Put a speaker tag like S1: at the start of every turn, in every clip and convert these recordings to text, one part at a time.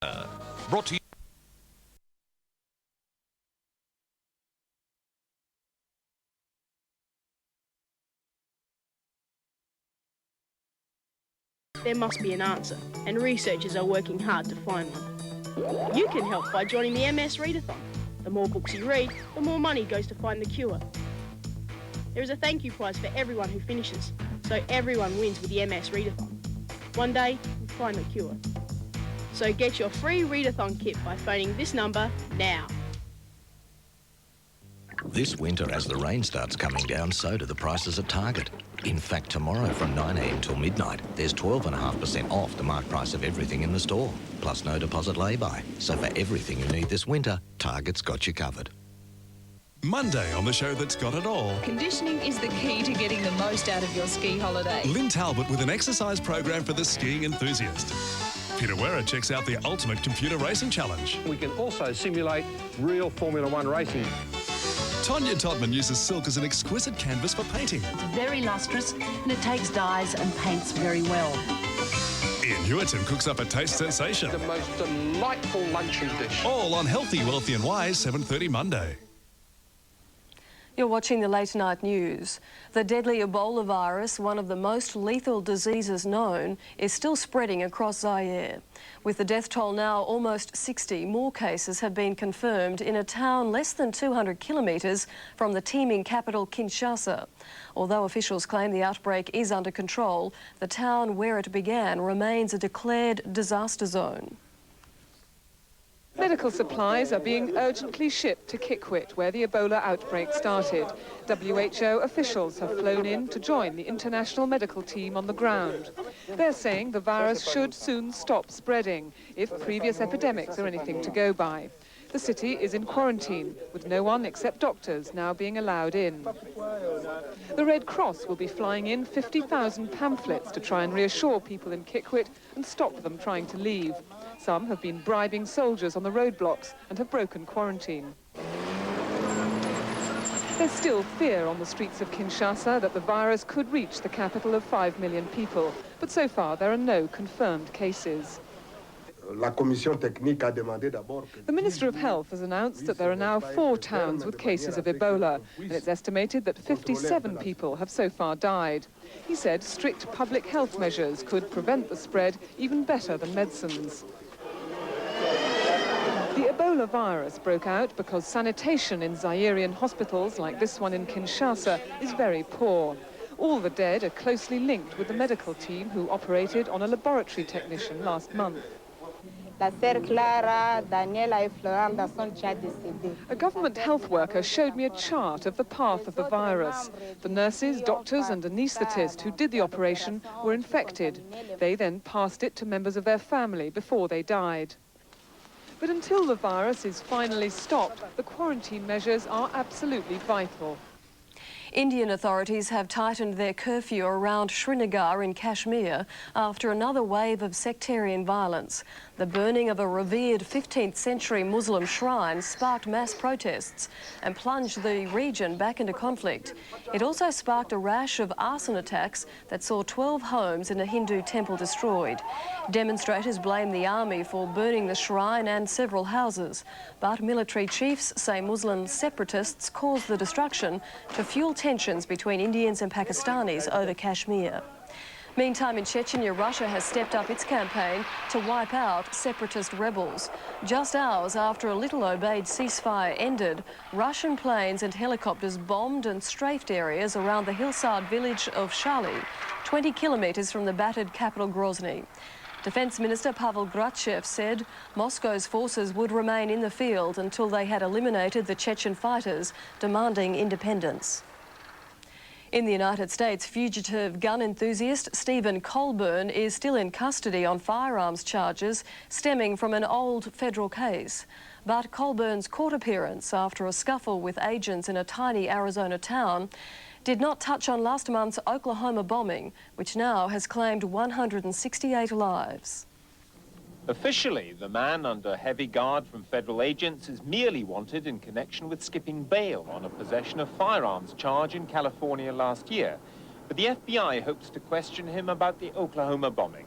S1: Brought to you.
S2: There must be an answer, and researchers are working hard to find one. You can help by joining the MS Readathon. The more books you read, the more money goes to find the cure. There is a thank you prize for everyone who finishes, so everyone wins with the MS Readathon. One day, we'll find the cure. So get your free Readathon kit by phoning this number now.
S3: This winter, as the rain starts coming down, so do the prices at Target. In fact, tomorrow from 9 a.m. till midnight, there's 12.5% off the marked price of everything in the store, plus no deposit lay-by. So for everything you need this winter, Target's got you covered.
S1: Monday on the show that's got it all.
S4: Conditioning is the key to getting the most out of your ski holiday.
S1: Lynn Talbot with an exercise program for the skiing enthusiast. Peter Werra checks out the ultimate computer racing challenge.
S5: We can also simulate real Formula One racing.
S1: Tonya Todman uses silk as an exquisite canvas for painting.
S6: It's very lustrous and it takes dyes and paints very well.
S1: Ian Hewiton cooks up a taste sensation.
S5: The most delightful luncheon dish.
S1: All on Healthy, Wealthy and Wise, 7:30 Monday.
S7: You're watching the Late Night News. The deadly Ebola virus, one of the most lethal diseases known, is still spreading across Zaire. With the death toll now almost 60, more cases have been confirmed in a town less than 200 kilometres from the teeming capital Kinshasa. Although officials claim the outbreak is under control, the town where it began remains a declared disaster zone.
S8: Medical supplies are being urgently shipped to Kikwit, where the Ebola outbreak started. WHO officials have flown in to join the international medical team on the ground. They're saying the virus should soon stop spreading, if previous epidemics are anything to go by. The city is in quarantine, with no one except doctors now being allowed in. The Red Cross will be flying in 50,000 pamphlets to try and reassure people in Kikwit and stop them trying to leave. Some have been bribing soldiers on the roadblocks and have broken quarantine. There's still fear on the streets of Kinshasa that the virus could reach the capital of 5 million people, but so far there are no confirmed cases. The Minister of Health has announced that there are now 4 towns with cases of Ebola, and it's estimated that 57 people have so far died. He said strict public health measures could prevent the spread even better than medicines. The Ebola virus broke out because sanitation in Zairean hospitals, like this one in Kinshasa, is very poor. All the dead are closely linked with the medical team who operated on a laboratory technician last month. A government health worker showed me a chart of the path of the virus. The nurses, doctors and anaesthetist who did the operation were infected. They then passed it to members of their family before they died. But until the virus is finally stopped, the quarantine measures are absolutely vital.
S7: Indian authorities have tightened their curfew around Srinagar in Kashmir after another wave of sectarian violence. The burning of a revered 15th century Muslim shrine sparked mass protests and plunged the region back into conflict. It also sparked a rash of arson attacks that saw 12 homes in a Hindu temple destroyed. Demonstrators blame the army for burning the shrine and several houses, but military chiefs say Muslim separatists caused the destruction to fuel tensions between Indians and Pakistanis over Kashmir. Meantime, in Chechnya, Russia has stepped up its campaign to wipe out separatist rebels. Just hours after a little-obeyed ceasefire ended, Russian planes and helicopters bombed and strafed areas around the hillside village of Shali, 20 kilometres from the battered capital Grozny. Defence Minister Pavel Grachev said Moscow's forces would remain in the field until they had eliminated the Chechen fighters demanding independence. In the United States, fugitive gun enthusiast Stephen Colburn is still in custody on firearms charges stemming from an old federal case. But Colburn's court appearance after a scuffle with agents in a tiny Arizona town did not touch on last month's Oklahoma bombing, which now has claimed 168 lives.
S9: Officially, the man under heavy guard from federal agents is merely wanted in connection with skipping bail on a possession of firearms charge in California last year. But the FBI hopes to question him about the Oklahoma bombing.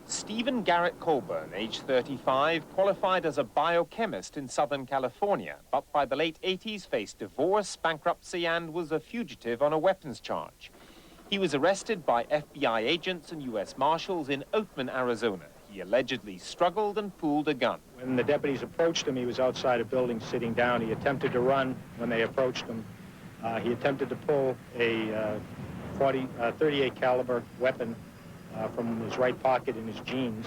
S9: Stephen Garrett Colburn, age 35, qualified as a biochemist in Southern California, but by the late 80s faced divorce, bankruptcy, and was a fugitive on a weapons charge. He was arrested by FBI agents and U.S. Marshals in Oatman, Arizona. He allegedly struggled and pulled a gun.
S10: When the deputies approached him, he was outside a building sitting down. He attempted to run when they approached him. He attempted to pull a 38 caliber weapon from his right pocket in his jeans.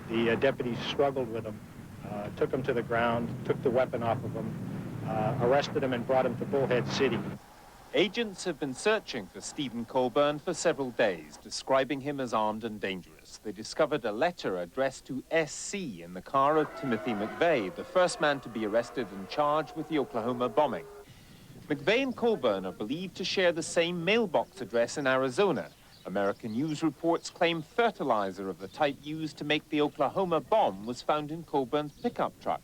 S10: The deputies struggled with him, took him to the ground, took the weapon off of him, arrested him and brought him to Bullhead City.
S9: Agents have been searching for Stephen Colburn for several days, describing him as armed and dangerous. They discovered a letter addressed to SC in the car of Timothy McVeigh, the first man to be arrested and charged with the Oklahoma bombing. McVeigh and Colburn are believed to share the same mailbox address in Arizona. American news reports claim fertilizer of the type used to make the Oklahoma bomb was found in Colburn's pickup truck,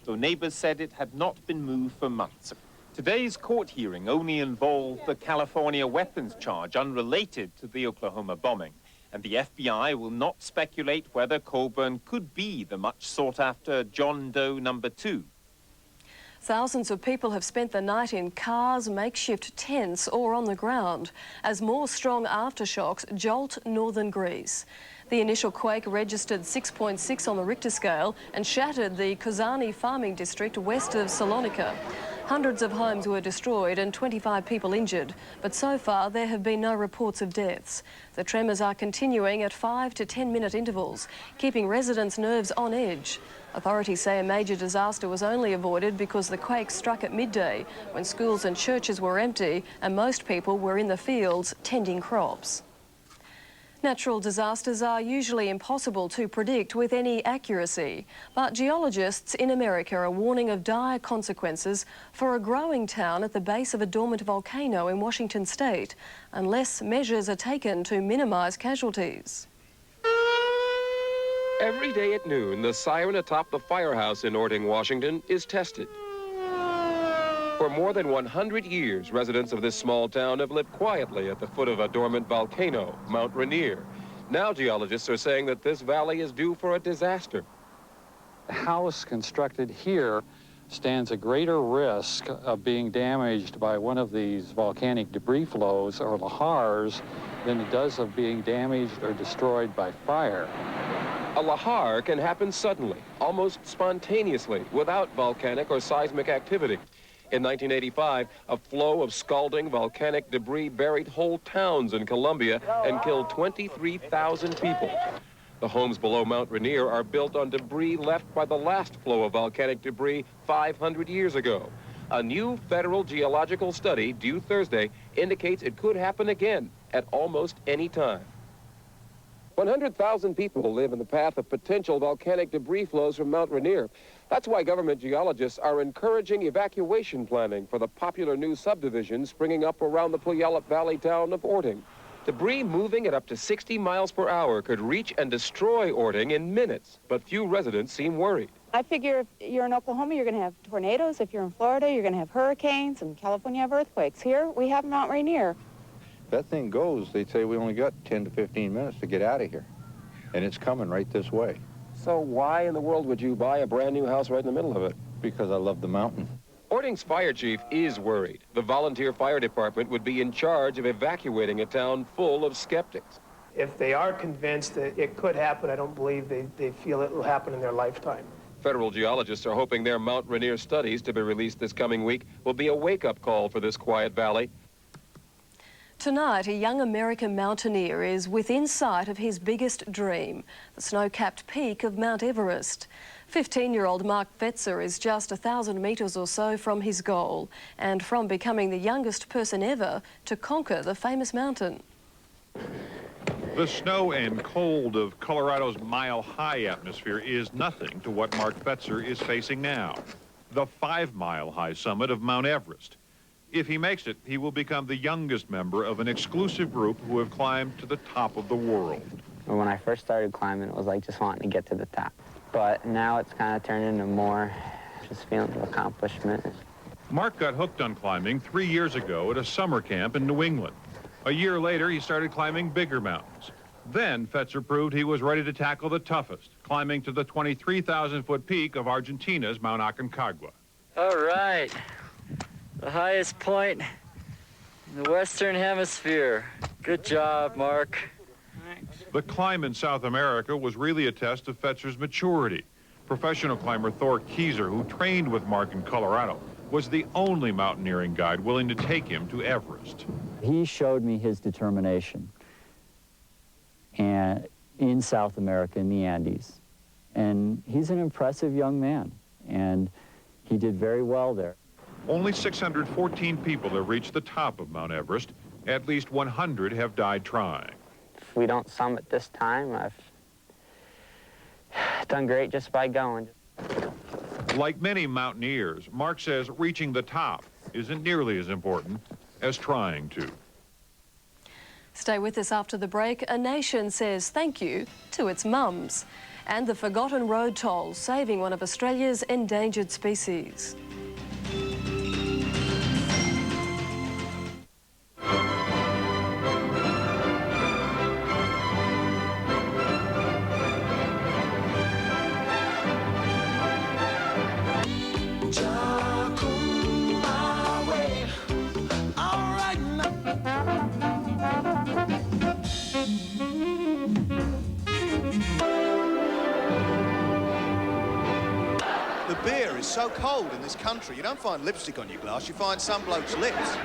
S9: though neighbors said it had not been moved for months. Today's court hearing only involved the California weapons charge unrelated to the Oklahoma bombing, and the FBI will not speculate whether Colburn could be the much sought-after John Doe number 2.
S7: Thousands of people have spent the night in cars, makeshift tents or on the ground as more strong aftershocks jolt northern Greece. The initial quake registered 6.6 on the Richter scale and shattered the Kozani farming district west of Salonika. Hundreds of homes were destroyed and 25 people injured, but so far there have been no reports of deaths. The tremors are continuing at 5 to 10-minute intervals, keeping residents' nerves on edge. Authorities say a major disaster was only avoided because the quake struck at midday, when schools and churches were empty and most people were in the fields tending crops. Natural disasters are usually impossible to predict with any accuracy, but geologists in America are warning of dire consequences for a growing town at the base of a dormant volcano in Washington state, unless measures are taken to minimise casualties.
S11: Every day at noon, the siren atop the firehouse in Orting, Washington, is tested. For more than 100 years, residents of this small town have lived quietly at the foot of a dormant volcano, Mount Rainier. Now geologists are saying that this valley is due for a disaster.
S12: The house constructed here stands a greater risk of being damaged by one of these volcanic debris flows or lahars than it does of being damaged or destroyed by fire.
S11: A lahar can happen suddenly, almost spontaneously, without volcanic or seismic activity. In 1985, a flow of scalding volcanic debris buried whole towns in Colombia and killed 23,000 people. The homes below Mount Rainier are built on debris left by the last flow of volcanic debris 500 years ago. A new federal geological study due Thursday indicates it could happen again at almost any time. 100,000 people live in the path of potential volcanic debris flows from Mount Rainier. That's why government geologists are encouraging evacuation planning for the popular new subdivision springing up around the Puyallup Valley town of Orting. Debris moving at up to 60 miles per hour could reach and destroy Orting in minutes, but few residents seem worried.
S13: I figure if you're in Oklahoma, you're going to have tornadoes. If you're in Florida, you're going to have hurricanes. In California, have earthquakes. Here, we have Mount Rainier.
S14: That thing goes, they say we only got 10 to 15 minutes to get out of here. And it's coming right this way.
S11: So why in the world would you buy a brand new house right in the middle of it?
S14: Because I love the mountain.
S11: Orting's fire chief is worried. The volunteer fire department would be in charge of evacuating a town full of skeptics.
S15: If they are convinced that it could happen, I don't believe they feel it will happen in their lifetime.
S11: Federal geologists are hoping their Mount Rainier studies, to be released this coming week, will be a wake-up call for this quiet valley.
S7: Tonight, a young American mountaineer is within sight of his biggest dream, the snow-capped peak of Mount Everest. 15-year-old Mark Fetzer is just 1,000 metres or so from his goal and from becoming the youngest person ever to conquer the famous mountain.
S16: The snow and cold of Colorado's mile-high atmosphere is nothing to what Mark Fetzer is facing now, the 5-mile-high summit of Mount Everest. If he makes it, he will become the youngest member of an exclusive group who have climbed to the top of the world.
S17: When I first started climbing, it was like just wanting to get to the top. But now it's kind of turned into more just feeling of accomplishment.
S16: Mark got hooked on climbing 3 years ago at a summer camp in New England. A year later, he started climbing bigger mountains. Then Fetzer proved he was ready to tackle the toughest, climbing to the 23,000-foot peak of Argentina's Mount Aconcagua.
S18: All right, the highest point in the Western Hemisphere. Good job, Mark.
S16: The climb in South America was really a test of Fetzer's maturity. Professional climber Thor Kieser, who trained with Mark in Colorado, was the only mountaineering guide willing to take him to Everest.
S19: He showed me his determination and in South America, in the Andes. And he's an impressive young man, and he did very well there.
S16: Only 614 people have reached the top of Mount Everest. At least 100 have died trying.
S17: If we don't summit this time, I've done great just by going.
S16: Like many mountaineers, Mark says reaching the top isn't nearly as important as trying to.
S7: Stay with us after the break. A nation says thank you to its mums. And the forgotten road toll saving one of Australia's endangered species.
S20: The beer is so cold in this country, you don't find lipstick on your glass, you find some bloke's lips.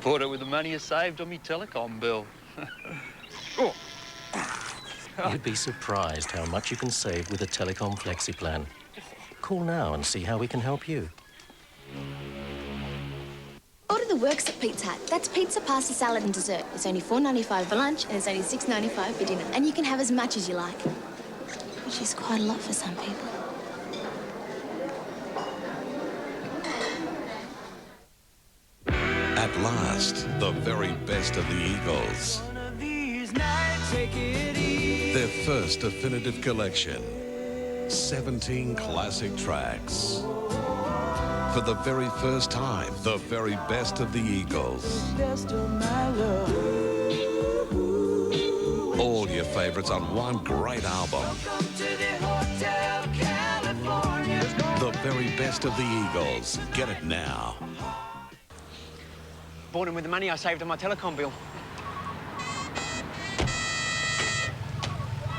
S21: Bought it with the money I saved on me telecom bill.
S20: Oh.
S3: You'd be surprised how much you can save with a Telecom Flexi plan. Call now and see how we can help you.
S22: Order the works at Pizza Hut. That's pizza, pasta, salad and dessert. It's only $4.95 for lunch and it's only $6.95 for dinner. And you can have as much as you like, which is quite a lot for some people.
S23: At last, the very best of the Eagles. Their first definitive collection. 17 classic tracks. For the very first time, the very best of the Eagles. All your favorites on one great album. The very best of the Eagles. Get it now.
S24: Bought them with the money I saved on my telecom bill.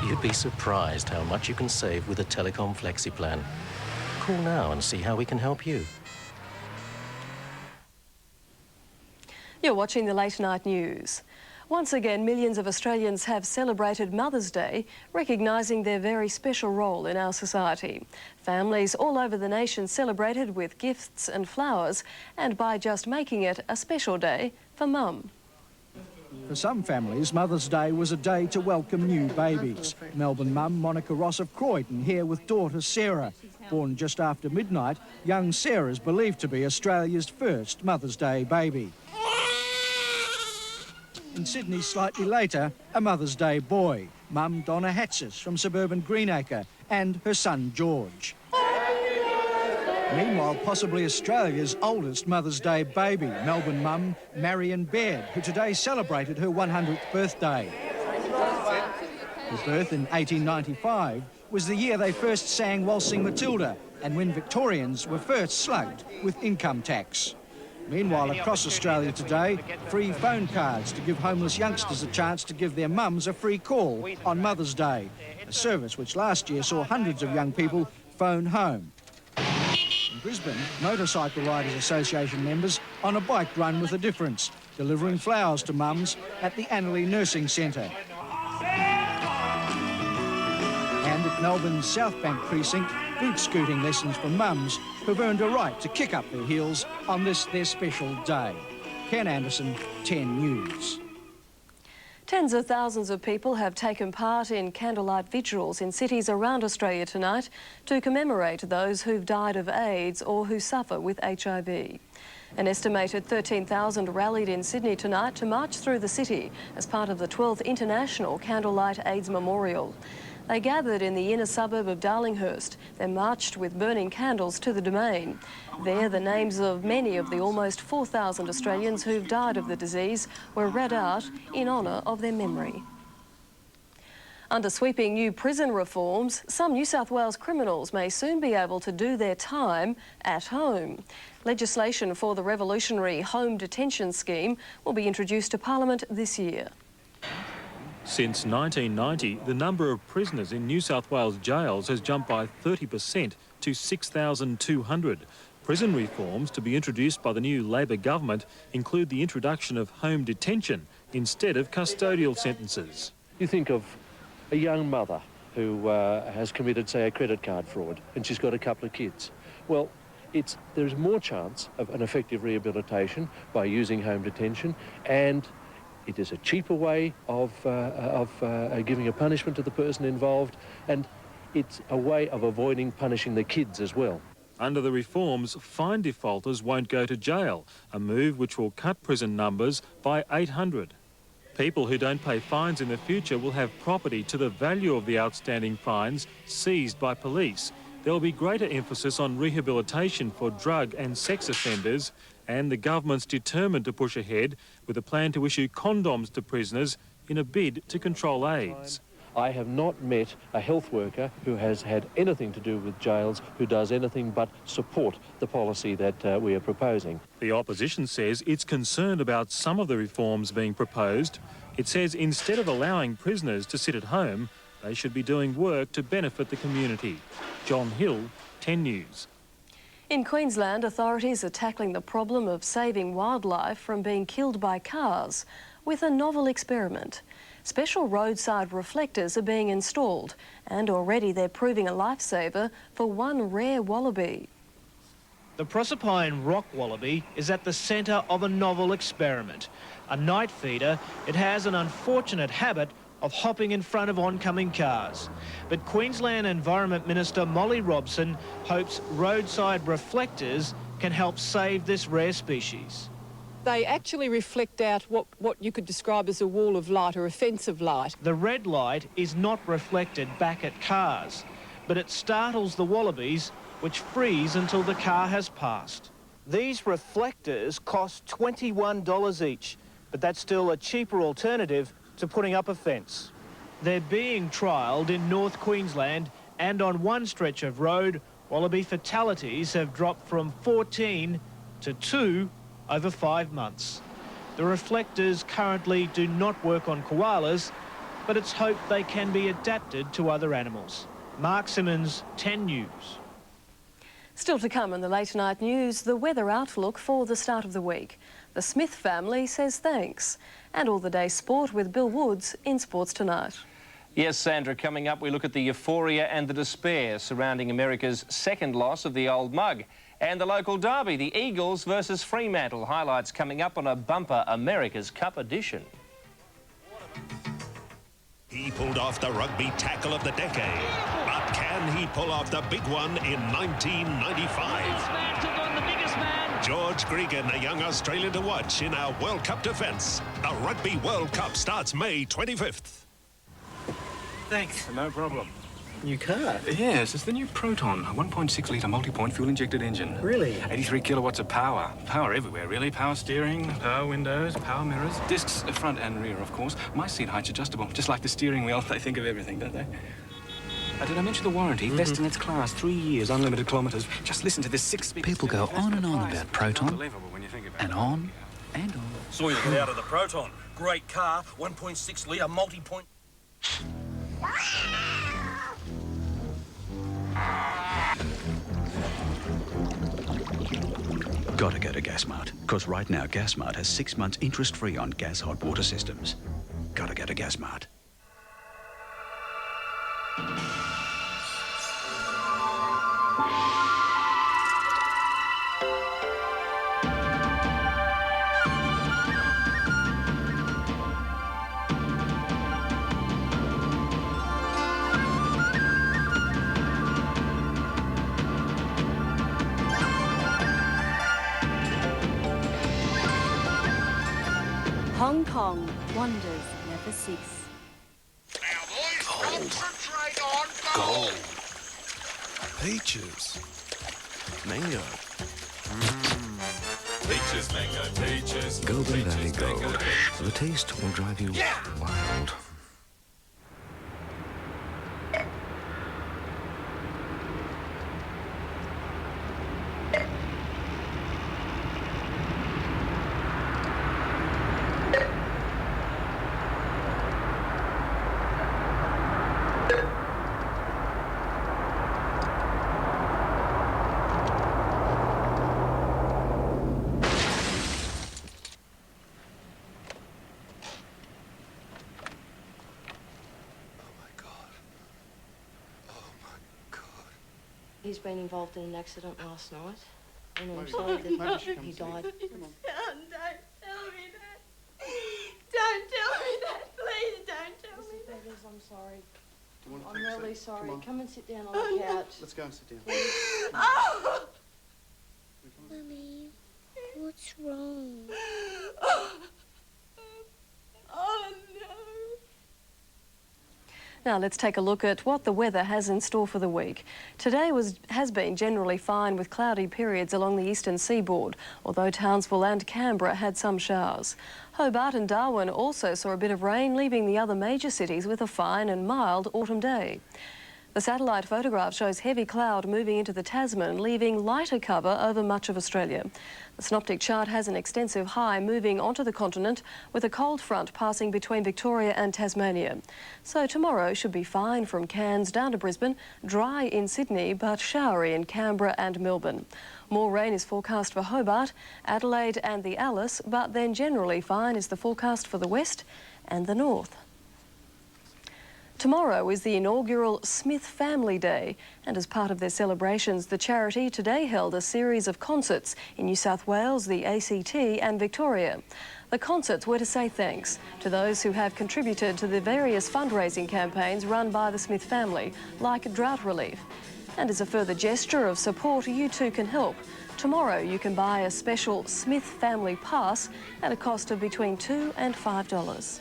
S3: You'd be surprised how much you can save with a Telecom Flexi plan. Call now and see how we can help you.
S7: You're watching the Late Night News. Once again, millions of Australians have celebrated Mother's Day, recognising their very special role in our society. Families all over the nation celebrated with gifts and flowers, and by just making it a special day for Mum.
S25: For some families, Mother's Day was a day to welcome new babies. Melbourne mum Monica Ross of Croydon here with daughter Sarah. Born just after midnight, young Sarah is believed to be Australia's first Mother's Day baby. In Sydney slightly later, a Mother's Day boy, mum Donna Hatzis from suburban Greenacre, and her son George. Meanwhile, possibly Australia's oldest Mother's Day baby, Melbourne mum Marion Baird, who today celebrated her 100th birthday. Her birth in 1895 was the year they first sang Waltzing Matilda, and when Victorians were first slugged with income tax. Meanwhile, across Australia today, free phone cards to give homeless youngsters a chance to give their mums a free call on Mother's Day, a service which last year saw hundreds of young people phone home. In Brisbane, Motorcycle Riders Association members on a bike run with a difference, delivering flowers to mums at the Annerley Nursing Centre. And at Melbourne's South Bank precinct, boot scooting lessons for mums who've earned a right to kick up their heels on this their special day. Ken Anderson, 10 News.
S7: Tens of thousands of people have taken part in candlelight vigils in cities around Australia tonight to commemorate those who've died of AIDS or who suffer with HIV. An estimated 13,000 rallied in Sydney tonight to march through the city as part of the 12th International Candlelight AIDS Memorial. They gathered in the inner suburb of Darlinghurst, then marched with burning candles to the Domain. There, the names of many of the almost 4,000 Australians who've died of the disease were read out in honour of their memory. Under sweeping new prison reforms, some New South Wales criminals may soon be able to do their time at home. Legislation for the revolutionary home detention scheme will be introduced to Parliament this year.
S1: Since 1990, the number of prisoners in New South Wales jails has jumped by 30% to 6,200. Prison reforms to be introduced by the new Labor government include the introduction of home detention instead of custodial sentences.
S2: You think of a young mother who has committed, say, a credit card fraud, and she's got a couple of kids. Well, there's more chance of an effective rehabilitation by using home detention, and it is a cheaper way of giving a punishment to the person involved, and it's a way of avoiding punishing the kids as well.
S1: Under the reforms, fine defaulters won't go to jail, a move which will cut prison numbers by 800. People who don't pay fines in the future will have property to the value of the outstanding fines seized by police. There will be greater emphasis on rehabilitation for drug and sex offenders, and the government's determined to push ahead with a plan to issue condoms to prisoners in a bid to control AIDS.
S2: I have not met a health worker who has had anything to do with jails who does anything but support the policy that we are proposing.
S1: The opposition says it's concerned about some of the reforms being proposed. It says instead of allowing prisoners to sit at home, they should be doing work to benefit the community. John Hill, 10 News.
S7: In Queensland, authorities are tackling the problem of saving wildlife from being killed by cars with a novel experiment. Special roadside reflectors are being installed, and already they're proving a lifesaver for one rare wallaby.
S4: The Proserpine rock wallaby is at the centre of a novel experiment. A night feeder, it has an unfortunate habit of hopping in front of oncoming cars. But Queensland Environment Minister Molly Robson hopes roadside reflectors can help save this rare species.
S5: They actually reflect out what you could describe as a wall of light or a fence of light.
S4: The red light is not reflected back at cars, but it startles the wallabies, which freeze until the car has passed. These reflectors cost $21 each, but that's still a cheaper alternative to putting up a fence. They're being trialled in North Queensland, and on one stretch of road, wallaby fatalities have dropped from 14 to 2 over 5 months. The reflectors currently do not work on koalas, but it's hoped they can be adapted to other animals. Mark Simmons, 10 News.
S7: Still to come in the late night news, the weather outlook for the start of the week. The Smith family says thanks. And all the day sport with Bill Woods in Sports Tonight.
S6: Yes, Sandra, coming up we look at the euphoria and the despair surrounding America's second loss of the old mug. And the local derby, the Eagles versus Fremantle. Highlights coming up on a bumper America's Cup edition.
S26: He pulled off the rugby tackle of the decade, but can he pull off the big one in 1995? George Gregan, a young Australian to watch in our World Cup defence. The Rugby World Cup starts May 25th.
S27: Thanks.
S26: No problem.
S27: New car? Yes, it's the new Proton, a 1.6 litre multi-point fuel-injected engine. Really? 83 kilowatts of power. Power everywhere, really. Power steering, power windows, power mirrors. Discs, front and rear, of course. My seat height's adjustable, just like the steering wheel. They think of everything, don't they? Did I mention the warranty? Best in its class, 3 years, unlimited kilometres. Just listen to this 6-speed...
S28: People go on and on about Proton, and on and on.
S27: Saw you get out of the Proton. Great car, 1.6 litre multi-point...
S28: Gotta go to Gasmart, because right now Gasmart has 6 months interest-free on gas hot water systems. Gotta go to Gasmart.
S8: Hong Kong, wonders never cease.
S23: Gold. Peaches. Mango.
S9: Peaches, mango, peaches.
S3: Golden Valley Gold. The taste will drive you wild.
S10: He's been involved in an accident last night, and I'm sorry that he died.
S11: Don't tell me that. Don't tell me that. Please don't tell me that.
S10: Beggars, I'm sorry.
S11: Do you want to
S10: I'm
S11: take a
S10: really
S11: seat?
S10: sorry.
S11: Come on.
S10: Come and sit down on the couch.
S11: Let's go and sit down.
S10: Oh!
S11: Mummy, what's wrong?
S10: Oh, no.
S7: Now let's take a look at what the weather has in store for the week. Today has been generally fine with cloudy periods along the eastern seaboard, although Townsville and Canberra had some showers. Hobart and Darwin also saw a bit of rain, leaving the other major cities with a fine and mild autumn day. The satellite photograph shows heavy cloud moving into the Tasman, leaving lighter cover over much of Australia. The synoptic chart has an extensive high moving onto the continent with a cold front passing between Victoria and Tasmania. So tomorrow should be fine from Cairns down to Brisbane, dry in Sydney but showery in Canberra and Melbourne. More rain is forecast for Hobart, Adelaide and the Alice, but then generally fine is the forecast for the west and the north. Tomorrow is the inaugural Smith Family Day, and as part of their celebrations, the charity today held a series of concerts in New South Wales, the ACT and Victoria. The concerts were to say thanks to those who have contributed to the various fundraising campaigns run by the Smith family, like drought relief. And as a further gesture of support, you too can help. Tomorrow you can buy a special Smith Family Pass at a cost of between $2 and $5.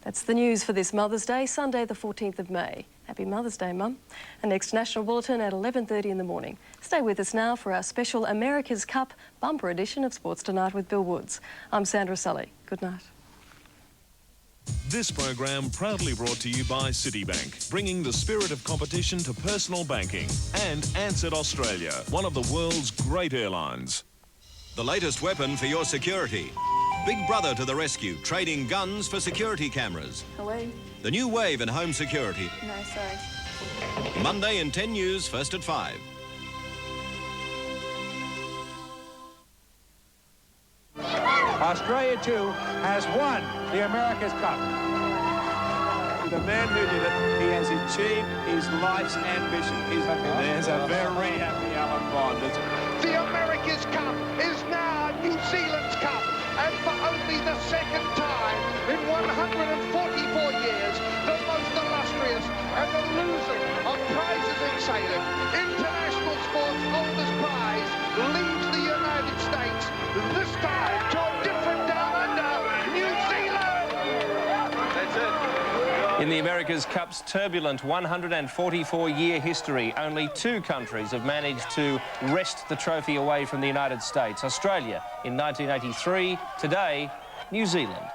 S7: That's the news for this Mother's Day, Sunday the 14th of May. Happy Mother's Day, Mum. Our next National Bulletin at 11:30 in the morning. Stay with us now for our special America's Cup bumper edition of Sports Tonight with Bill Woods. I'm Sandra Sully. Good night.
S26: This program proudly brought to you by Citibank, bringing the spirit of competition to personal banking, and Ansett Australia, one of the world's great airlines.
S12: The latest weapon for your security. Big Brother to the rescue, trading guns for security cameras.
S10: Hello?
S12: The new wave in home security.
S10: No, sorry.
S12: Monday in 10 News, first at 5.
S13: Australia, too, has won the America's Cup. The man who did it, he has achieved his life's ambition. There's a very happy Alan Bond.
S14: The America's Cup is now New Zealand's Cup, and for only the second time in 144 years, the most illustrious and the loser of prizes in sailing, international sport's oldest prize, leaves the United States, this time to a different down under, New Zealand!
S12: That's it.
S6: In the America's Cup's turbulent 144-year history, only 2 countries have managed to wrest the trophy away from the United States. Australia in 1983, today, New Zealand.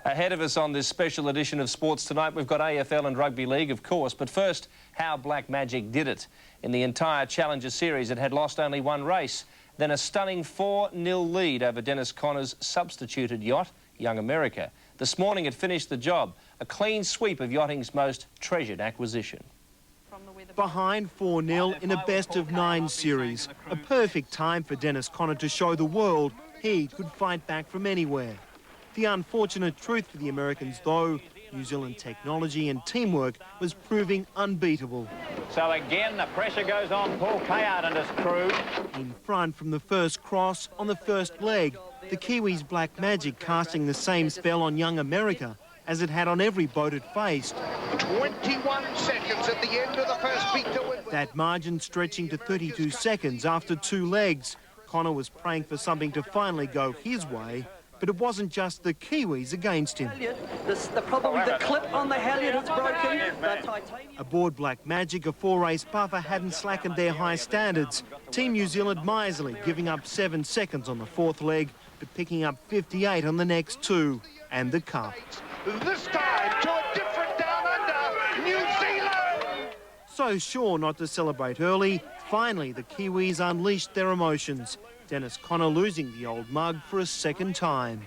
S6: Ahead of us on this special edition of Sports Tonight, we've got AFL and Rugby League, of course, but first, how Black Magic did it. In the entire Challenger Series, it had lost only 1 race, then a stunning 4-0 lead over Dennis Connor's substituted yacht, Young America. This morning it finished the job, a clean sweep of yachting's most treasured acquisition.
S4: Behind 4-0 in a best-of-9 series, a perfect time for Dennis Connor to show the world he could fight back from anywhere. The unfortunate truth for the Americans, though, New Zealand technology and teamwork was proving unbeatable.
S13: So again, the pressure goes on Paul Kayard and his crew.
S4: In front from the first cross on the first leg, the Kiwis' Black Magic casting the same spell on Young America as it had on every boat it faced.
S14: 21 seconds at the end of the first beat to win.
S4: That margin stretching to 32 seconds after 2 legs.
S15: Connor was praying for something to finally go his way, but it wasn't just the Kiwis against him.
S16: Probably the clip on the halyard has broken.
S15: Aboard Black Magic, a 4-race buffer hadn't slackened their high standards. Team New Zealand miserly, giving up 7 seconds on the 4th leg, but picking up 58 on the next 2. And the cup.
S14: This time to a different down under, New Zealand!
S15: So sure not to celebrate early, finally the Kiwis unleashed their emotions. Dennis Connor losing the old mug for a second time.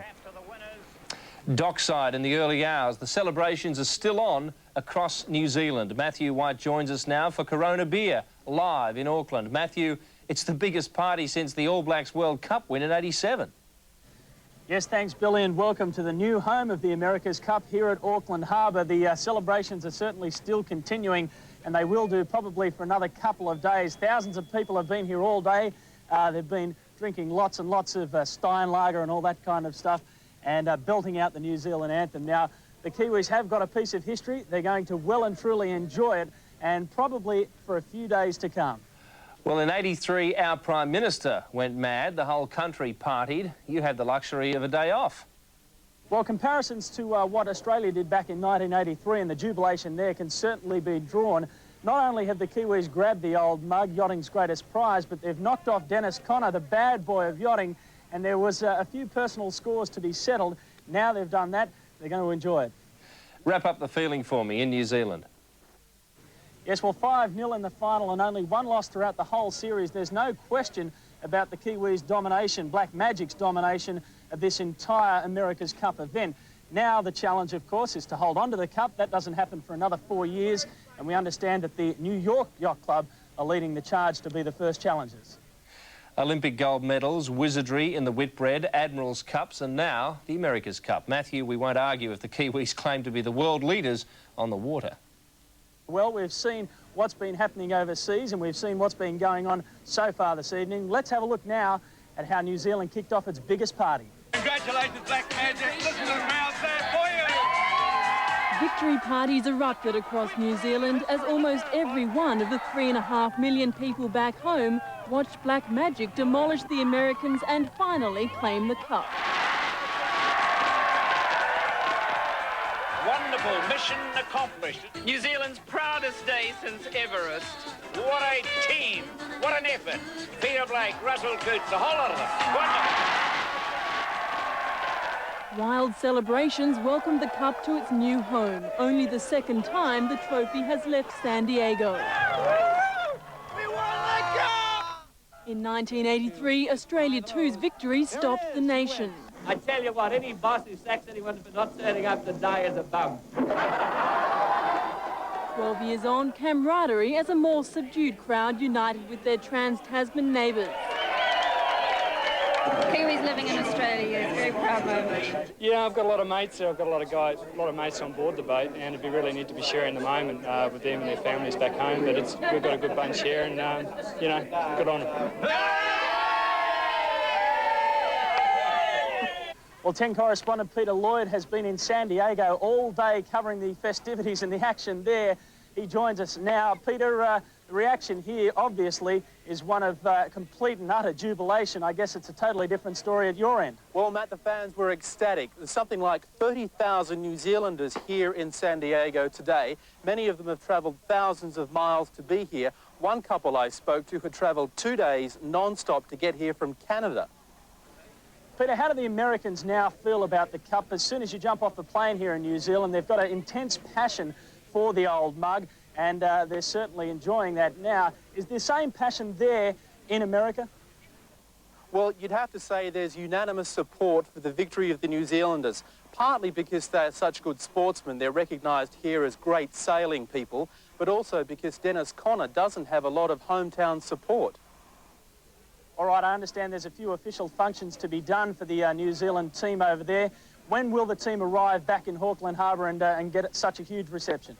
S6: Dockside in the early hours. The celebrations are still on across New Zealand. Matthew White joins us now for Corona Beer, live in Auckland. Matthew, it's the biggest party since the All Blacks World Cup win in '87.
S4: Yes, thanks, Billy, and welcome to the new home of the America's Cup here at Auckland Harbour. The celebrations are certainly still continuing, and they will do probably for another couple of days. Thousands of people have been here all day. They've been drinking lots and lots of Steinlager and all that kind of stuff, and belting out the New Zealand anthem. Now, the Kiwis have got a piece of history. They're going to well and truly enjoy it, and probably for a few days to come.
S6: Well, in '83, our Prime Minister went mad. The whole country partied. You had the luxury of a day off.
S4: Well, comparisons to what Australia did back in 1983 and the jubilation there can certainly be drawn. Not only have the Kiwis grabbed the old mug, yachting's greatest prize, but they've knocked off Dennis Connor, the bad boy of yachting, and there was a few personal scores to be settled. Now they've done that, they're going to enjoy it.
S6: Wrap up the feeling for me in New Zealand.
S4: Yes, well, 5-0 in the final and only one loss throughout the whole series. There's no question about the Kiwis' domination, Black Magic's domination of this entire America's Cup event. Now the challenge, of course, is to hold on to the cup. That doesn't happen for another 4 years, and we understand that the New York Yacht Club are leading the charge to be the first challengers.
S6: Olympic gold medals, wizardry in the Whitbread, Admiral's Cups, and now the America's Cup. Matthew, we won't argue if the Kiwis claim to be the world leaders on the water.
S4: Well, we've seen what's been happening overseas, and we've seen what's been going on so far this evening. Let's have a look now at how New Zealand kicked off its biggest party.
S13: Congratulations, Black Magic. Listen to the crowd there for you.
S17: Victory parties erupted across New Zealand as almost every one of the 3.5 million people back home watched Black Magic demolish the Americans and finally claim the cup.
S13: Wonderful, mission accomplished.
S18: New Zealand's proudest day since Everest.
S13: What a team, what an effort. Peter Blake, Russell Coots, the whole lot of them. Wonderful.
S17: Wild celebrations welcomed the cup to its new home. Only the second time the trophy has left San Diego.
S13: We won the cup!
S17: In 1983, Australia 2's victory stopped the nation.
S18: I tell you what, any boss who sacks anyone for not turning up to die is a bum.
S17: 12 years on, camaraderie as a more subdued crowd united with their trans-Tasman neighbours.
S11: Kiwis living in Australia is a very proud moment.
S27: Yeah, I've got a lot of mates there. I've got a lot of mates on board the boat, and it'd be really neat to be sharing the moment with them and their families back home. But we've got a good bunch here, and you know, good on them.
S4: Well, 10 correspondent Peter Lloyd has been in San Diego all day covering the festivities and the action there. He joins us now. Peter, the reaction here, obviously, is one of complete and utter jubilation. I guess it's a totally different story at your end.
S19: Well, Matt, the fans were ecstatic. There's something like 30,000 New Zealanders here in San Diego today. Many of them have travelled thousands of miles to be here. One couple I spoke to had travelled 2 days non-stop to get here from Canada.
S4: Peter, how do the Americans now feel about the cup? As soon as you jump off the plane here in New Zealand, they've got an intense passion for the old mug, and they're certainly enjoying that now. Is the same passion there in America?
S19: Well, you'd have to say there's unanimous support for the victory of the New Zealanders, partly because they're such good sportsmen. They're recognised here as great sailing people, but also because Dennis Connor doesn't have a lot of hometown support.
S4: All right, I understand there's a few official functions to be done for the New Zealand team over there. When will the team arrive back in Auckland Harbour and get such a huge reception?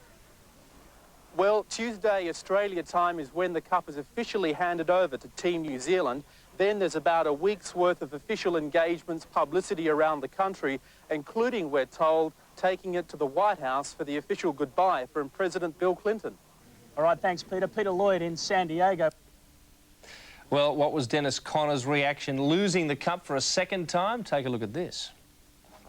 S19: Well, Tuesday, Australia time, is when the cup is officially handed over to Team New Zealand. Then there's about a week's worth of official engagements, publicity around the country, including, we're told, taking it to the White House for the official goodbye from President Bill Clinton.
S4: All right, thanks, Peter. Peter Lloyd in San Diego.
S6: Well, what was Dennis Connor's reaction losing the cup for a second time? Take a look at this.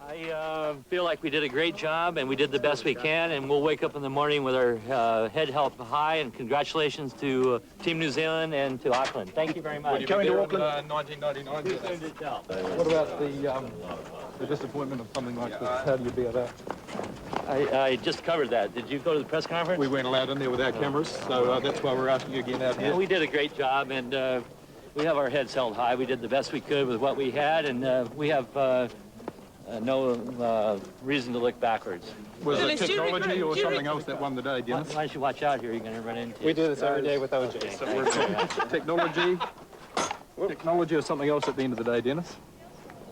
S18: I feel like we did a great job and we did the best we can, and we'll wake up in the morning with our head held high, and congratulations to Team New Zealand and to Auckland. Thank you very much.
S1: Coming to Auckland 1999. What about the disappointment of something like this? How do you bear that?
S18: I just covered that. Did you go to the press conference?
S1: We weren't allowed in there with our cameras, so that's why we're asking you again out here.
S18: Yeah, we did a great job, and we have our heads held high. We did the best we could with what we had, and we have no reason to look backwards.
S1: Was it technology or something else that won the day, Dennis?
S18: Why don't you watch out here? You're going to run into.
S1: We do this every day with OJ.
S18: Okay,
S1: So we're technology or something else at the end of the day, Dennis?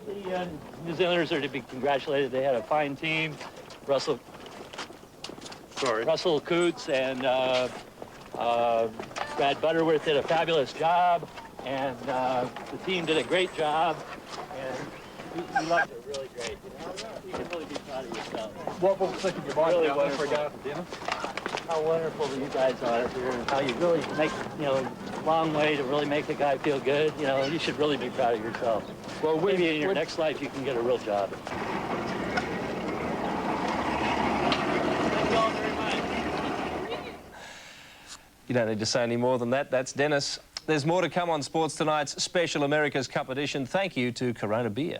S18: The New Zealanders are to be congratulated. They had a fine team. Russell Coots and Brad Butterworth did a fabulous job, and the team did a great job, and you loved it really great. You can really be proud of yourself.
S1: What was thinking your mind about this regard, Dennis?
S18: How wonderful you guys are here, and how you really make, long way to really make a guy feel good. You should really be proud of yourself. Well, maybe in your next life you can get a real job.
S6: You don't need to say any more than that. That's Dennis. There's more to come on Sports Tonight's special America's Cup edition. Thank you to Corona Beer.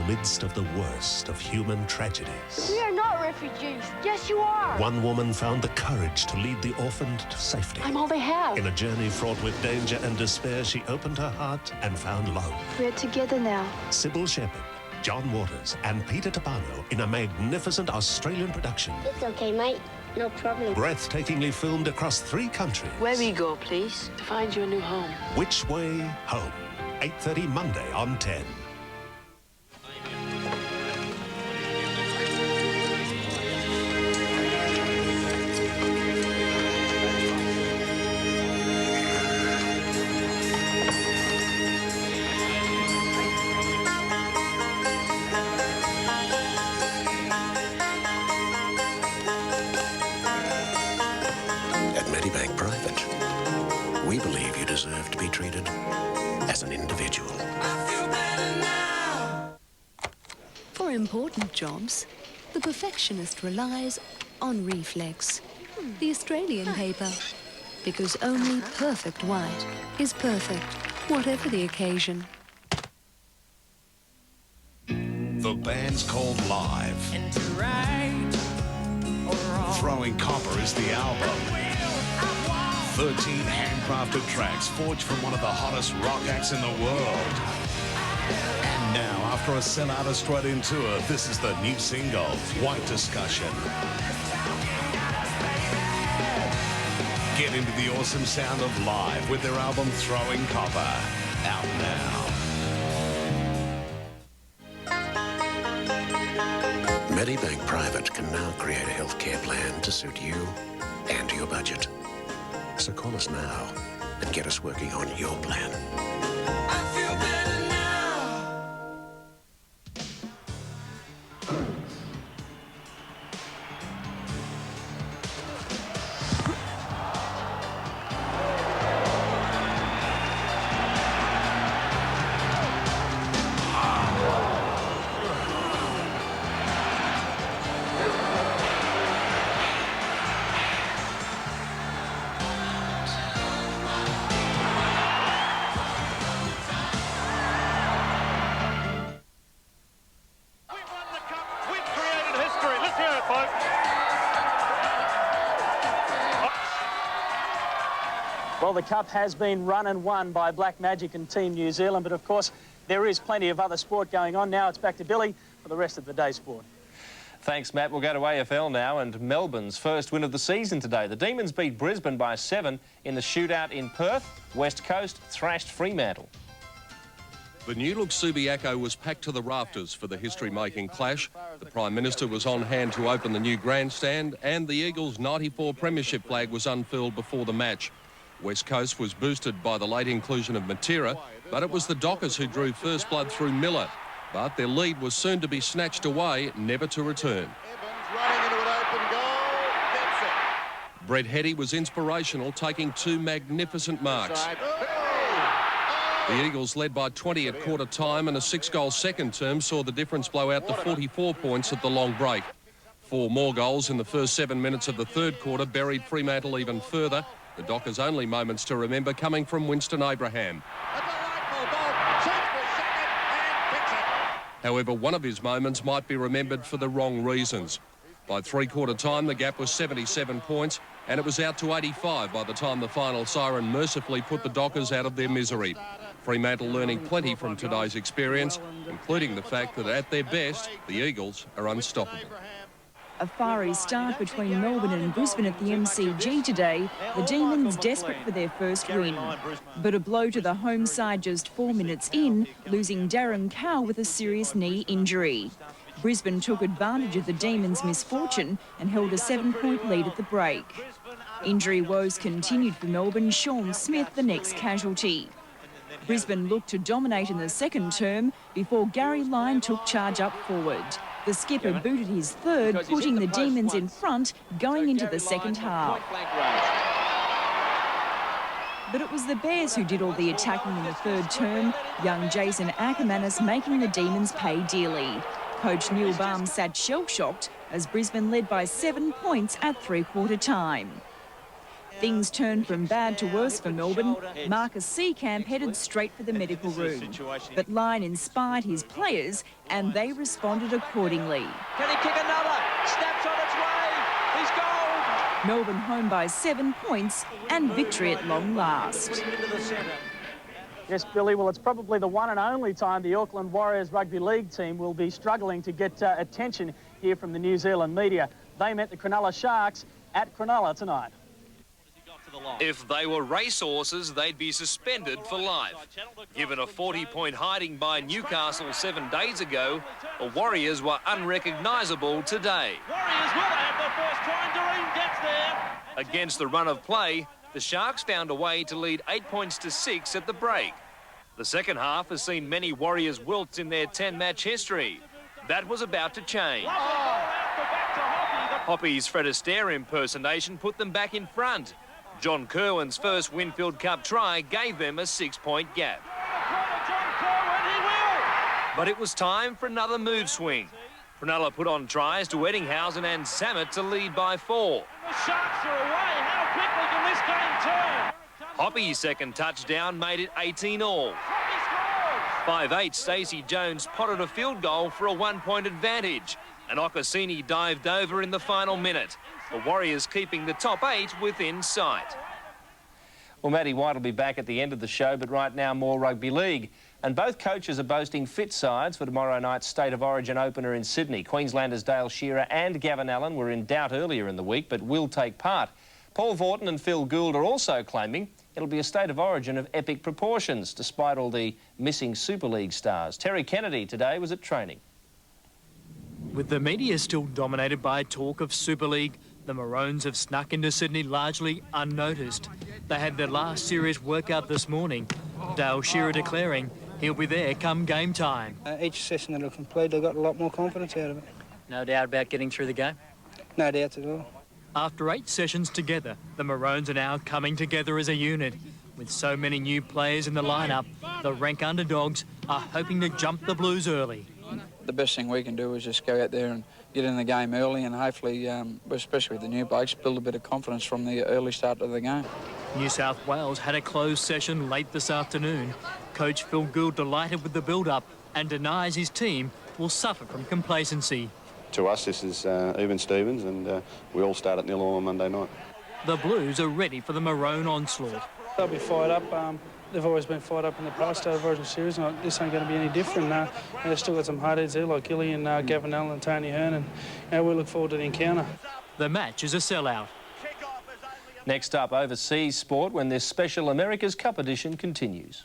S2: Midst of the worst of human tragedies.
S11: We are not refugees. Yes, you are.
S2: One woman found the courage to lead the orphaned to safety.
S11: I'm all they have.
S2: In a journey fraught with danger and despair, she opened her heart and found love.
S11: We're together now.
S2: Sybil Shepherd, John Waters, and Peter Tabano in a magnificent Australian production.
S11: It's okay, mate. No problem.
S2: Breathtakingly filmed across 3 countries.
S11: Where we go, please, to find you a new home.
S2: Which Way Home? 8:30 Monday on 10. We believe you deserve to be treated as an individual.
S5: For important jobs, the perfectionist relies on Reflex, the Australian paper, because only perfect white is perfect, whatever the occasion.
S23: The band's called Live. Throwing Copper is the album. 13 handcrafted tracks forged from one of the hottest rock acts in the world. And now, after a sell-out Australian tour, this is the new single, White Discussion. Get into the awesome sound of Live with their album Throwing Copper. Out now.
S2: Medibank Private can now create a healthcare plan to suit you and your budget. So call us now and get us working on your plan.
S9: I feel better now.
S19: Well, the Cup has been run and won by Black Magic and Team New Zealand, but of course there is plenty of other sport going on. Now it's back to Billy for the rest of the day's sport.
S6: Thanks, Matt. We'll go to AFL now, and Melbourne's first win of the season today. The Demons beat Brisbane by 7 in the shootout in Perth. West Coast thrashed Fremantle.
S20: The new-look Subiaco was packed to the rafters for the history-making clash. The Prime Minister was on hand to open the new grandstand, and the Eagles' '94 premiership flag was unfurled before the match. West Coast was boosted by the late inclusion of Matera, but it was the Dockers who drew first blood through Miller. But their lead was soon to be snatched away, never to return.
S14: Running into an open goal, gets it.
S20: Brett Hetty was inspirational, taking 2 magnificent marks. The Eagles, led by 20 at quarter time and a 6-goal second term, saw the difference blow out to 44 points at the long break. 4 more goals in the first 7 minutes of the third quarter buried Fremantle even further. The Dockers' only moments to remember coming from Winston Abraham. However, one of his moments might be remembered for the wrong reasons. By three-quarter time, the gap was 77 points, and it was out to 85 by the time the final siren mercifully put the Dockers out of their misery. Fremantle learning plenty from today's experience, including the fact that at their best, the Eagles are unstoppable.
S3: A fiery start between Melbourne and Brisbane at the MCG today, the Demons desperate for their first win. But a blow to the home side just 4 minutes in, losing Darren Cow with a serious knee injury. Brisbane took advantage of the Demons' misfortune and held a 7-point lead at the break. Injury woes continued for Melbourne, Sean Smith the next casualty. Brisbane looked to dominate in the second term before Gary Lyon took charge up forward. The skipper booted his third, putting the Demons in front going into the second half. But it was the Bears who did all the attacking in the third term, young Jason Ackermanis making the Demons pay dearly. Coach Neil Baum sat shell-shocked as Brisbane led by 7 points at three-quarter time. Things turned from bad to worse for Melbourne. Marcus Seecamp headed straight for the medical room. But Lyon inspired his players and they responded accordingly.
S4: Can he kick another? Snaps on its way. He's goal.
S3: Melbourne home by 7 points and victory at long last.
S7: Yes, Billy, well, it's probably the one and only time the Auckland Warriors Rugby League team will be struggling to get attention here from the New Zealand media. They met the Cronulla Sharks at Cronulla tonight.
S8: If they were racehorses, they'd be suspended for life. Given a 40-point hiding by Newcastle 7 days ago, the Warriors were unrecognisable today.
S4: Warriors will have the first try and Doreen gets there.
S8: Against the run of play, the Sharks found a way to lead 8 points to 6 at the break. The second half has seen many Warriors wilts in their 10-match history. That was about to change. Hoppy's Fred Astaire impersonation put them back in front. John Kerwin's first Winfield Cup try gave them a 6-point gap. But it was time for another move swing. Cronulla put on tries to Eddinghausen and Samet to lead by 4.
S4: The Sharks are away. How quickly can this game turn?
S8: Hoppy's second touchdown made it 18-all. 5'8" Stacey Jones potted a field goal for a 1-point advantage, and Okasini dived over in the final minute. The Warriors keeping the top 8 within sight.
S6: Well, Matty White will be back at the end of the show, but right now more rugby league. And both coaches are boasting fit sides for tomorrow night's State of Origin opener in Sydney. Queenslanders Dale Shearer and Gavin Allen were in doubt earlier in the week, but will take part. Paul Vaughton and Phil Gould are also claiming it'll be a State of Origin of epic proportions, despite all the missing Super League stars. Terry Kennedy today was at training.
S21: With the media still dominated by talk of Super League, the Maroons have snuck into Sydney largely unnoticed. They had their last serious workout this morning. Dale Shearer declaring he'll be there come game time.
S22: Each session that I've completed, I got a lot more confidence out of it.
S18: No doubt about getting through the game?
S22: No doubts at all.
S21: After 8 sessions together, the Maroons are now coming together as a unit. With so many new players in the lineup, the rank underdogs are hoping to jump the Blues early.
S24: The best thing we can do is just go out there and get in the game early and hopefully, especially with the new blokes, build a bit of confidence from the early start of the game.
S21: New South Wales had a closed session late this afternoon. Coach Phil Gould delighted with the build-up and denies his team will suffer from complacency.
S25: To us, this is even Stevens, and we all start at 0 on Monday night.
S21: The Blues are ready for the Maroon onslaught.
S22: They'll be fired up. They've always been fired up in the past State of Origin series, and this ain't going to be any different. They've still got some hardheads there like Gillian, Gavin Allen and Tony Hearn, and we look forward to the encounter.
S21: The match is a sellout.
S6: Next up, overseas sport when this special America's Cup edition continues.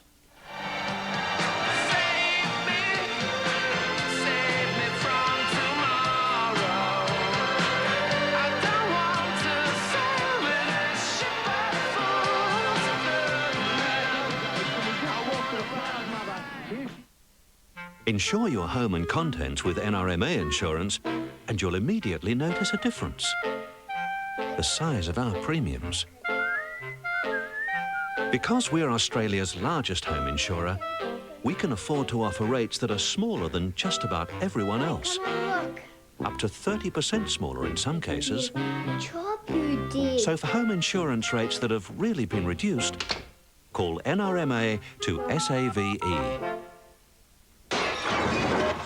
S10: Insure your home and contents with NRMA insurance and you'll immediately notice a difference. The size of our premiums. Because we're Australia's largest home insurer, we can afford to offer rates that are smaller than just about everyone else. Up to 30% smaller in some cases. So for home insurance rates that have really been reduced, call NRMA to SAVE.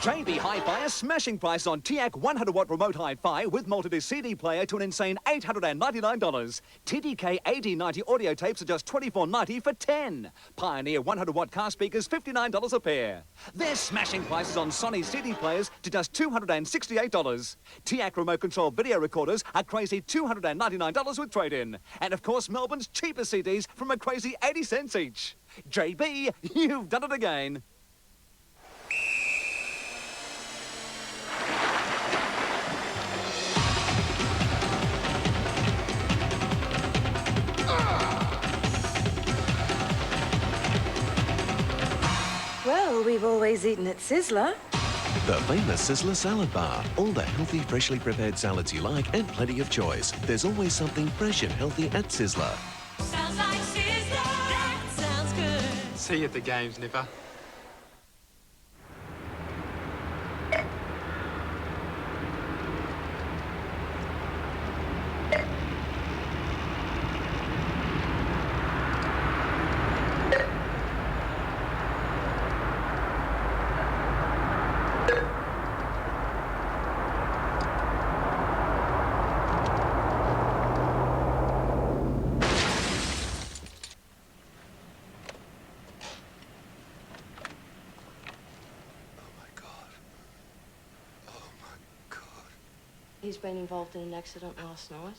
S12: JB Hi-Fi a smashing price on TIAC 100-watt remote hi-fi with multi-disc CD player to an insane $899. TDK AD90 audio tapes are just $24.90 for 10. Pioneer 100-watt car speakers $59 a pair. There's smashing prices on Sony CD players to just $268. TIAC remote control video recorders are crazy $299 with trade-in. And of course Melbourne's cheapest CDs from a crazy 80 cents each. JB, you've done it again.
S13: Well, we've always eaten at Sizzler.
S2: The famous Sizzler salad bar. All the healthy, freshly prepared salads you like and plenty of choice. There's always something fresh and healthy at Sizzler.
S9: Sounds like Sizzler. That sounds good.
S27: See you at the games, Nipper.
S13: He's been involved in an accident last night,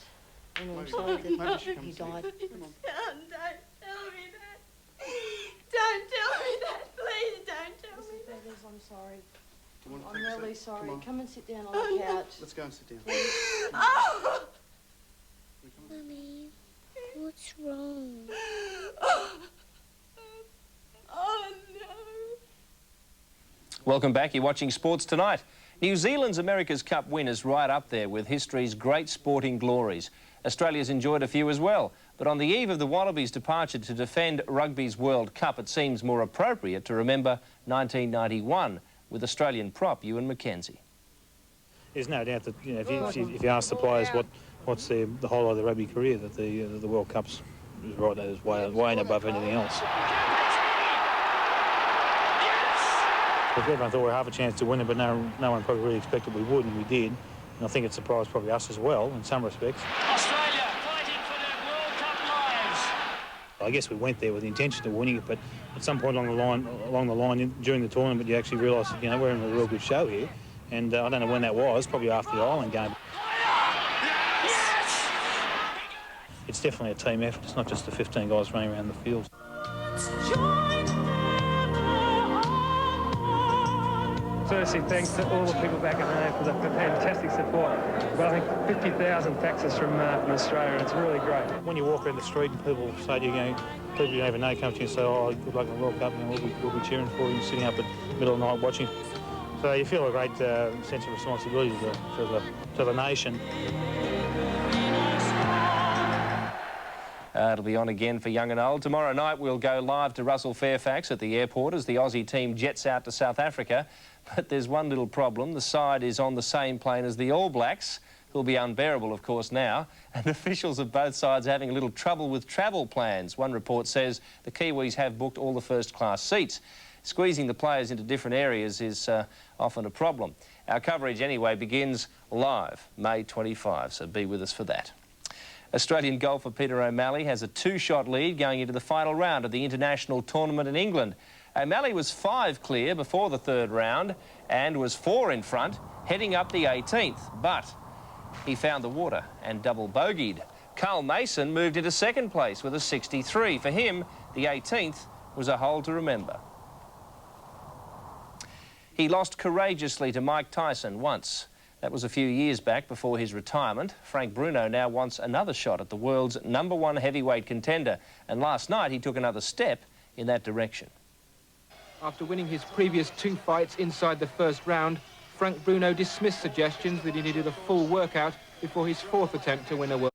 S13: and I'm sorry that he died.
S11: Son, don't tell me that. Don't tell me that. Please don't tell me that.
S13: Betters, I'm sorry.
S15: Do you want to
S13: I'm
S15: take a
S13: really
S15: seat?
S13: sorry.
S15: Come on.
S13: and sit down on the couch.
S15: Let's go and sit down.
S11: Oh!
S16: Mummy, what's wrong?
S11: Oh, no.
S6: Welcome back. You're watching Sports Tonight. New Zealand's America's Cup win is right up there with history's great sporting glories. Australia's enjoyed a few as well. But on the eve of the Wallabies' departure to defend Rugby's World Cup, it seems more appropriate to remember 1991 with Australian prop Ewan McKenzie.
S17: There's no doubt that, you know, if you ask the players what's the highlight of their rugby career, that the World Cup's right there, is way and above anything else. Everyone thought we were half a chance to win it, but no one probably really expected we would, and we did. And I think it surprised probably us as well, in some respects.
S9: Australia fighting for their World Cup lives.
S17: I guess we went there with the intention of winning it, but at some point along the line during the tournament, you actually realise that, you know, we're in a real good show here. And I don't know when that was, probably after the Ireland game.
S9: Yes!
S17: It's definitely a team effort. It's not just the 15 guys running around the field.
S26: Firstly, thanks to all the people back at home for the fantastic support. Well, I think 50,000 faxes from Australia, and it's really great.
S17: When you walk around the street and people say to you, people you don't even know come to you and say, oh, good luck in the World Cup, and we'll be cheering for you, sitting up at the middle of the night watching. So you feel a great sense of responsibility to the nation.
S6: It'll be on again for young and old. Tomorrow night we'll go live to Russell Fairfax at the airport as the Aussie team jets out to South Africa. But there's one little problem. The side is on the same plane as the All Blacks, who'll be unbearable, of course, now. And officials of both sides are having a little trouble with travel plans. One report says the Kiwis have booked all the first-class seats. Squeezing the players into different areas is often a problem. Our coverage, anyway, begins live May 25, so be with us for that. Australian golfer Peter O'Malley has a two-shot lead going into the final round of the international tournament in England. O'Malley was 5 clear before the third round and was 4 in front, heading up the 18th. But he found the water and double bogeyed. Carl Mason moved into second place with a 63. For him, the 18th was a hole to remember. He lost courageously to Mike Tyson once. That was a few years back before his retirement. Frank Bruno now wants another shot at the world's #1 heavyweight contender. And last night he took another step in that direction.
S1: After winning his previous 2 fights inside the first round, Frank Bruno dismissed suggestions that he needed a full workout before his 4th attempt to win a world.